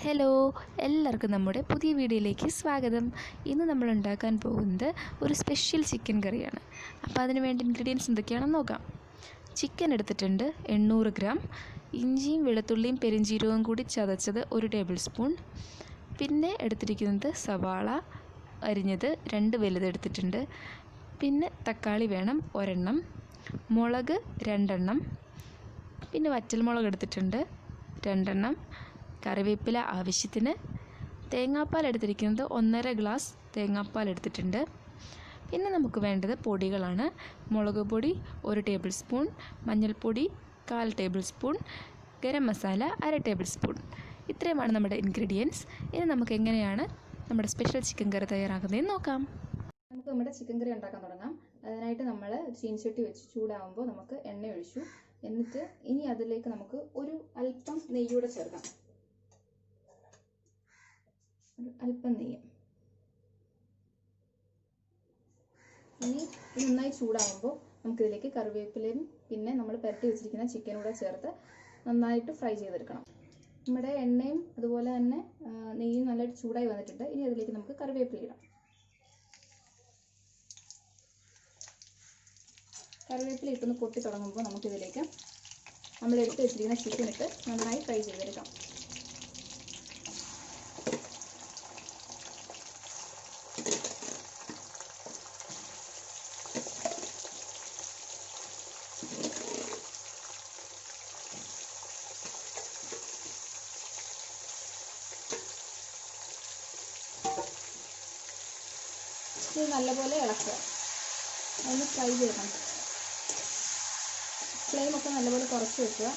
Hello, എല്ലാവർക്കും നമ്മുടെ പുതിയ വീഡിയോയിലേക്ക് സ്വാഗതം. ഇന്ന് നമ്മൾ ഉണ്ടാക്കാൻ പോകുന്നത് ഒരു സ്പെഷ്യൽ ചിക്കൻ കറിയാണ്. അപ്പോൾ അതിന് വേണ്ട ഇൻഗ്രീഡിയൻസ് എന്തൊക്കെയാണെന്ന് നോക്കാം. ചിക്കൻ എടുത്തിട്ടുണ്ട് 800 ഗ്രാം, ഇഞ്ചിയും വെളുത്തുള്ളിയും പെരിഞ്ചീരകവും കൂടി ചതച്ചത് 1 ടേബിൾ സ്പൂൺ, പിന്നെ എടുത്തിരിക്കുന്നത് സവാള അരിഞ്ഞത് 2 വലുതെടുത്തിട്ടുണ്ട്, പിന്നെ തക്കാളി വേണം ഒരെണ്ണം, മുളക് 2 എണ്ണം, പിന്നെ വറ്റൽമുളക് എടുത്തിട്ടുണ്ട് 2 എണ്ണം, കറിവേപ്പില ആവശ്യത്തിന്, തേങ്ങാപ്പാൽ എടുത്തിരിക്കുന്നത് 1.5 ഗ്ലാസ് തേങ്ങാപ്പാൽ എടുത്തിട്ടുണ്ട്. പിന്നെ നമുക്ക് വേണ്ടത് പൊടികളാണ്. മുളക് പൊടി 1 ടേബിൾ സ്പൂൺ, മഞ്ഞൾപ്പൊടി 1/4 table spoon, garam masala 1/2 table spoon. ഇത്രയുമാണ് നമ്മുടെ ഇൻഗ്രീഡിയൻസ്. ഇനി നമുക്ക് എങ്ങനെയാണ് നമ്മുടെ സ്പെഷ്യൽ ചിക്കൻ കറി തയ്യാറാക്കുന്നതെന്ന് നോക്കാം. നമുക്ക് നമ്മുടെ ചിക്കൻ കറി ഉണ്ടാക്കാൻ തുടങ്ങാം. അതിനായിട്ട് നമ്മൾ ചീനച്ചട്ടി വെച്ച് ചൂടാകുമ്പോൾ നമുക്ക് എണ്ണ ഒഴിച്ചു. എന്നിട്ട് ഇനി അതിലേക്ക് നമുക്ക് ഒരു അല്പം നെയ്യൂടെ ചേർക്കാം. അല്പം നെയ്യ്. ഇനി നന്നായി ചൂടാകുമ്പോൾ നമുക്കിതിലേക്ക് കറിവേപ്പിലയും പിന്നെ നമ്മൾ പുരട്ടി വെച്ചിരിക്കുന്ന ചിക്കനും കൂടെ ചേർത്ത് നന്നായിട്ട് ഫ്രൈ ചെയ്തെടുക്കണം. നമ്മുടെ എണ്ണയും അതുപോലെ തന്നെ നെയ്യും നല്ലതായിട്ട് ചൂടായി വന്നിട്ടുണ്ട്. ഇനി അതിലേക്ക് നമുക്ക് കറിവേപ്പില ഇടാം. കറിവേപ്പില ഇട്ടൊന്ന് പൊട്ടി തുടങ്ങുമ്പോൾ നമുക്കിതിലേക്ക് നമ്മൾ എടുത്ത് വെച്ചിരിക്കുന്ന ചിക്കൻ ഇട്ട് നന്നായി ഫ്രൈ ചെയ്തെടുക്കാം. ഇത് നല്ലപോലെ ഇളക്കുക, ഒന്ന് ഫ്രൈ ചെയ്യണം. ഫ്ലെയിമൊക്കെ നല്ലപോലെ കുറച്ച് വെക്കുക.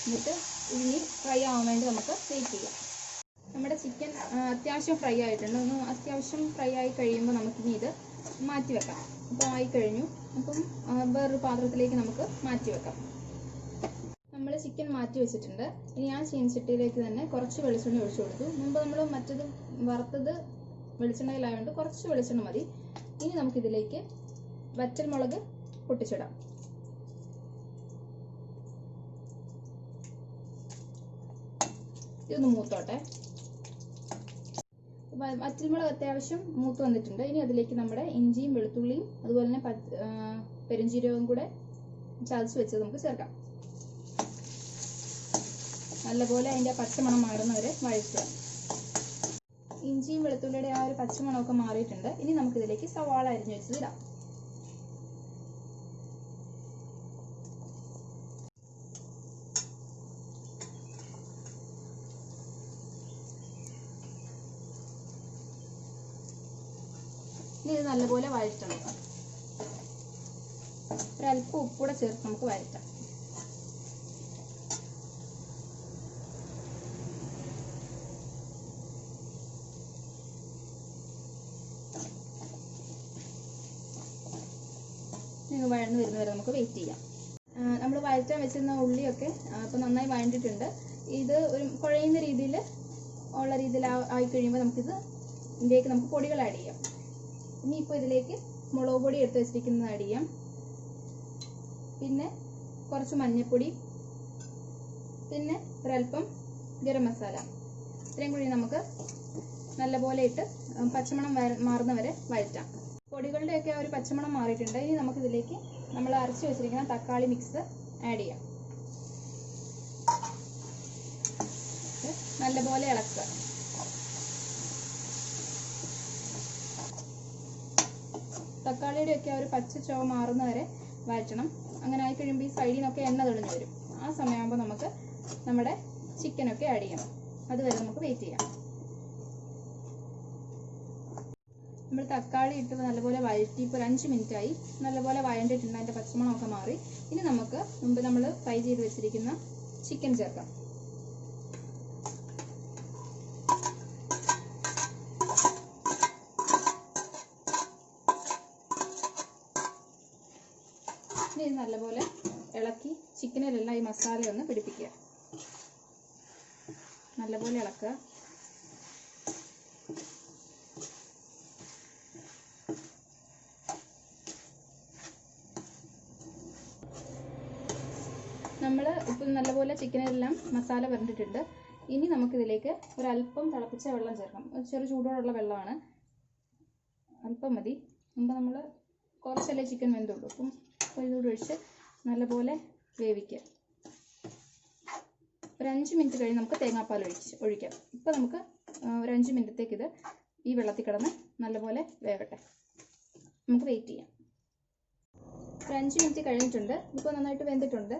എന്നിട്ട് ഇനി ഫ്രൈ ആവാൻ വേണ്ടി നമുക്ക് വെയിറ്റ് ചെയ്യാം. നമ്മുടെ ചിക്കൻ അത്യാവശ്യം ഫ്രൈ ആയിട്ടുണ്ട്. അത്യാവശ്യം ഫ്രൈ ആയി കഴിയുമ്പോൾ നമുക്കിനി ഇത് മാറ്റി വെക്കാം. അപ്പോൾ ആയിക്കഴിഞ്ഞു. അപ്പം വേറൊരു പാത്രത്തിലേക്ക് നമുക്ക് മാറ്റി വെക്കാം. നമ്മൾ ചിക്കൻ മാറ്റി വെച്ചിട്ടുണ്ട്. ഇനി ആ ചീനച്ചട്ടിയിലേക്ക് തന്നെ കുറച്ച് വെളിച്ചെണ്ണ ഒഴിച്ചു കൊടുത്തു. മുമ്പ് നമ്മൾ മറ്റത് വറുത്തത് വെളിച്ചെണ്ണയിലായതുകൊണ്ട് കുറച്ച് വെളിച്ചെണ്ണ മതി. ഇനി നമുക്കിതിലേക്ക് വറ്റൽമുളക് പൊട്ടിച്ചിടാം. ഇതൊന്ന് മൂത്തോട്ടെ. വറ്റൽമുളക് അത്യാവശ്യം മൂത്ത് വന്നിട്ടുണ്ട്. ഇനി അതിലേക്ക് നമ്മുടെ ഇഞ്ചിയും വെളുത്തുള്ളിയും അതുപോലെ തന്നെ പെരിഞ്ചീരകവും കൂടെ ചതച്ച് വെച്ചത് നമുക്ക് ചേർക്കാം. നല്ലപോലെ അതിൻ്റെ പച്ചമണം മാറുന്നവരെ വഴറ്റുക. ഇഞ്ചിയും വെളുത്തുള്ളിയുടെ ആ ഒരു പച്ചമണമൊക്കെ മാറിയിട്ടുണ്ട്. ഇനി നമുക്കിതിലേക്ക് സവാള അരിഞ്ഞു വെച്ചത് ഇടാം. ഇനി ഇത് നല്ലപോലെ വഴറ്റണം. ഒരല്പം ഉപ്പൂടെ ചേർത്ത് നമുക്ക് വഴറ്റാം. വഴന്ന് വരുന്നവരെ നമുക്ക് വെയിറ്റ് ചെയ്യാം. നമ്മൾ വഴറ്റാൻ വെച്ചിരുന്ന ഉള്ളിയൊക്കെ ഇപ്പോൾ നന്നായി വഴണ്ടിട്ടുണ്ട്. ഇത് ഒരു കുഴയുന്ന രീതിയിൽ ആയി കഴിയുമ്പോൾ ഇതിലേക്ക് നമുക്ക് പൊടികൾ ആഡ് ചെയ്യാം. ഇനിയിപ്പോൾ ഇതിലേക്ക് മുളക് പൊടി എടുത്ത് വെച്ചിരിക്കുന്നത് ആഡ് ചെയ്യാം. പിന്നെ കുറച്ച് മഞ്ഞൾപ്പൊടി, പിന്നെ ഒരല്പം ഗരം മസാല. ഇത്രയും കൂടി നമുക്ക് നല്ലപോലെ ഇട്ട് പച്ചമണം മാറുന്നവരെ വഴറ്റാം. പൊടികളുടെയൊക്കെ ഒരു പച്ചമണം മാറിയിട്ടുണ്ട്. ഇനി നമുക്കിതിലേക്ക് നമ്മൾ അരച്ച് വെച്ചിരിക്കുന്ന തക്കാളി മിക്സ് ആഡ് ചെയ്യാം. നല്ലപോലെ ഇളക്കുക. തക്കാളിയുടെയൊക്കെ ഒരു പച്ച ചുവ മാറുന്നവരെ വഴറ്റണം. അങ്ങനെ ആയി കഴിയുമ്പോൾ ഈ സൈഡിൽ നിന്നൊക്കെ എണ്ണ തെളിഞ്ഞ് വരും. ആ സമയമാകുമ്പോൾ നമുക്ക് നമ്മുടെ ചിക്കനൊക്കെ ആഡ് ചെയ്യണം. അതുവരെ നമുക്ക് വെയിറ്റ് ചെയ്യാം. നമ്മൾ തക്കാളി ഇട്ട് നല്ലപോലെ വഴറ്റി ഇപ്പോൾ 5 മിനിറ്റായി. നല്ലപോലെ വഴണ്ടിട്ടുണ്ട്. അതിൻ്റെ പച്ചമണമൊക്കെ മാറി. ഇനി നമുക്ക് മുമ്പ് നമ്മൾ ഫ്രൈ ചെയ്ത് വെച്ചിരിക്കുന്ന ചിക്കൻ ചേർക്കാം. ഇനി ഇത് നല്ലപോലെ ഇളക്കി ചിക്കനിലെല്ലാം ഈ മസാല ഒന്ന് പിടിപ്പിക്കുക. നല്ലപോലെ ഇളക്കുക. നമ്മൾ ഇപ്പം നല്ലപോലെ ചിക്കനെല്ലാം മസാല വരണ്ടിട്ടുണ്ട്. ഇനി നമുക്കിതിലേക്ക് ഒരല്പം തിളപ്പിച്ച വെള്ളം ചേർക്കാം. ചെറു ചൂടോടുള്ള വെള്ളമാണ്, അല്പം മതി. മുമ്പ് നമ്മൾ കുറച്ചല്ലേ ചിക്കൻ വെന്തുള്ളൂ, അപ്പം ഇതുകൂടി ഒഴിച്ച് നല്ലപോലെ വേവിക്കുക. ഒരു 5 മിനിറ്റ് കഴിഞ്ഞ് നമുക്ക് തേങ്ങാപ്പാൽ ഒഴിക്കാം. ഇപ്പോൾ നമുക്ക് ഒരു 5 മിനിറ്റത്തേക്ക് ഇത് ഈ വെള്ളത്തിൽ കിടന്ന് നല്ലപോലെ വേവട്ടെ. നമുക്ക് വെയിറ്റ് ചെയ്യാം. ഒരു 5 മിനിറ്റ് കഴിഞ്ഞിട്ടുണ്ട്. ഇപ്പോൾ നന്നായിട്ട് വെന്തിട്ടുണ്ട്.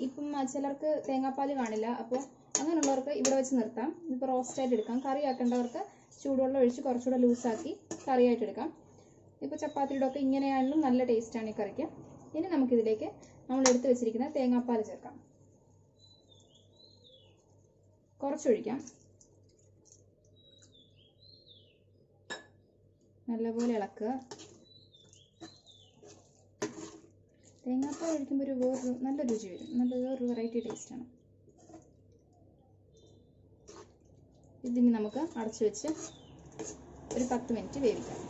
ഇപ്പം ചിലർക്ക് തേങ്ങാപ്പാൽ കാണില്ല, അപ്പോൾ അങ്ങനെയുള്ളവർക്ക് ഇവിടെ വെച്ച് നിർത്താം. ഇപ്പോൾ റോസ്റ്റായിട്ട് എടുക്കാം. കറി ആക്കേണ്ടവർക്ക് ചൂടുവെള്ളം ഒഴിച്ച് കുറച്ചുകൂടെ ലൂസാക്കി കറിയായിട്ട് എടുക്കാം. ഇപ്പോൾ ചപ്പാത്തിയുടെ ഒക്കെ ഇങ്ങനെയാണെങ്കിലും നല്ല ടേസ്റ്റാണ് ഈ കറിക്ക്. ഇനി നമുക്കിതിലേക്ക് നമ്മൾ എടുത്ത് വെച്ചിരിക്കുന്ന തേങ്ങാപ്പാൽ ചേർക്കാം. കുറച്ചൊഴിക്കാം. നല്ലപോലെ ഇളക്കുക. തേങ്ങാപ്പാൽ ഒഴിക്കുമ്പോൾ വേറൊരു നല്ല രുചി വരും, വേറൊരു വെറൈറ്റി ടേസ്റ്റാണ്. ഇതിന് നമുക്ക് അടച്ചു വെച്ച് ഒരു 10 മിനിറ്റ് വേവിക്കാം.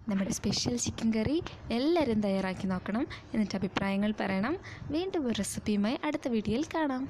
നമ്മുടെ സ്പെഷ്യൽ ചിക്കൻ കറി എല്ലാവരും തയ്യാറാക്കി നോക്കണം. എന്നിട്ട് അഭിപ്രായങ്ങൾ പറയണം. വീണ്ടും ഒരു റെസിപ്പിയുമായി അടുത്ത വീഡിയോയിൽ കാണാം.